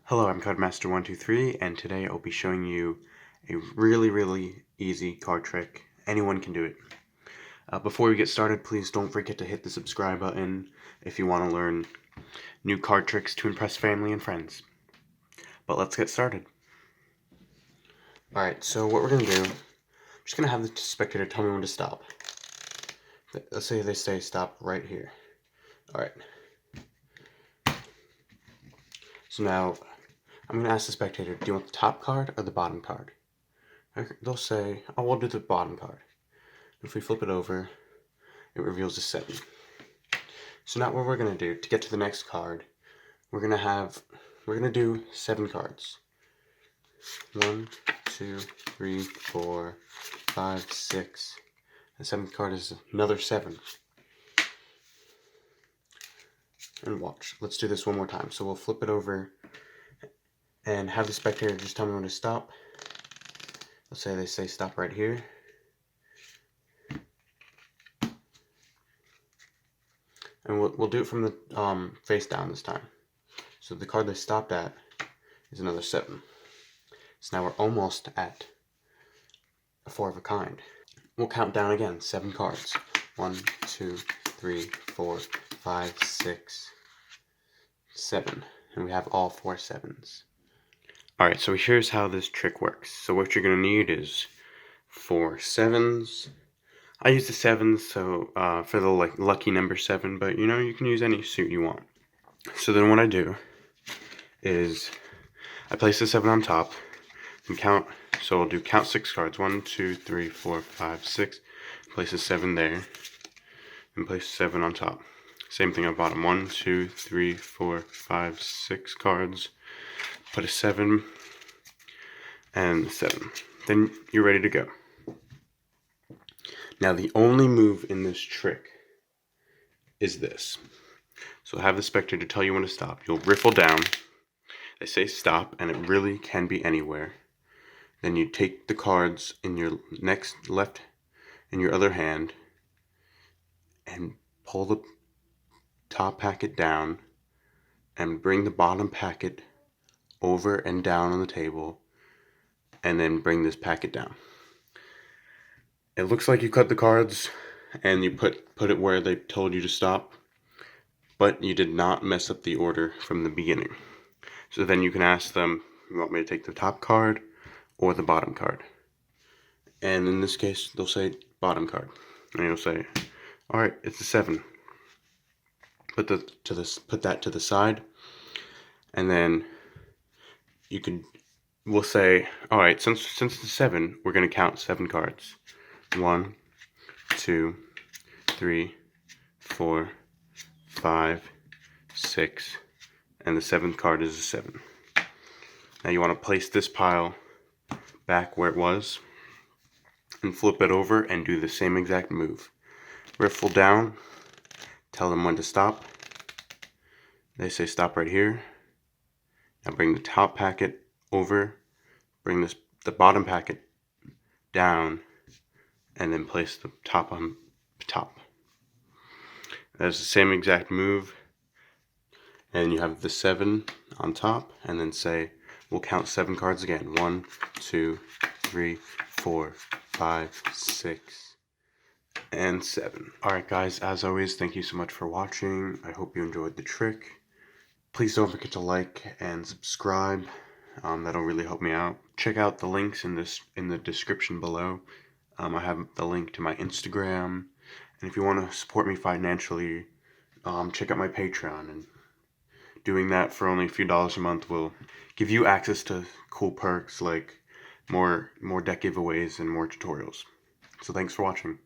Hello, I'm Codemaster123, and today I'll be showing you a really easy card trick. Anyone can do it. Before we get started, please don't forget to hit the subscribe button if you want to learn new card tricks to impress family and friends. But let's get started. Alright, so what we're going to do, I'm just going to have the spectator tell me when to stop. Let's say they say stop right here. Alright. So now, I'm going to ask the spectator, do you want the top card or the bottom card? They'll say, oh, we'll do the bottom card. If we flip it over, it reveals a 7. So now what we're going to do, to get to the next card, we're going to do 7 cards. 1, 2, 3, 4, 5, 6. The 7th card is another 7. And watch, let's do this one more time. So we'll flip it over and have the spectator just tell me when to stop. Let's say they say stop right here. And we'll do it from the face down this time. So the card they stopped at is another 7. So now we're almost at a 4 of a kind. We'll count down again, 7 cards. 1, 2, 3, 4, 5, 6, 7. And we have all 4 7s. Alright, so here's how this trick works. So what you're going to need is 4 7s. I use the 7s so for the lucky number 7, but you can use any suit you want. So then what I do is I place the 7 on top and count. So I'll do count 6 cards. 1, 2, 3, 4, 5, 6. Place a 7 there and place 7 on top. Same thing on bottom. 1, 2, 3, 4, 5, 6 cards. Put a 7 and 7. Then you're ready to go. Now the only move in this trick is this. So have the spectator tell you when to stop. You'll riffle down. They say stop, and it really can be anywhere. Then you take the cards in your left in your other hand and pull the top packet down and bring the bottom packet over and down on the table, and then bring this packet down. It looks like you cut the cards and you put it where they told you to stop, but you did not mess up the order from the beginning. So then you can ask them, you want me to take the top card or the bottom card? And in this case, they'll say bottom card. And you'll say, alright, it's a 7. Put that to the side, and then we'll say, alright, since it's a 7, we're going to count 7 cards. 1, 2, 3, 4, 5, 6, and the 7th card is a 7. Now you want to place this pile back where it was and flip it over and do the same exact move. Riffle down, tell them when to stop. They say stop right here. Now bring the top packet over, bring the bottom packet down, and then place the top on top. That's the same exact move. And you have the 7 on top, and then say, we'll count 7 cards again. 1, 2, 3, 4, 5, 6, and 7. Alright guys, as always, thank you so much for watching. I hope you enjoyed the trick. Please don't forget to like and subscribe. That'll really help me out. Check out the links in the description below. I have the link to my Instagram, and if you want to support me financially, check out my Patreon. And doing that for only a few dollars a month will give you access to cool perks like more deck giveaways and more tutorials. So thanks for watching.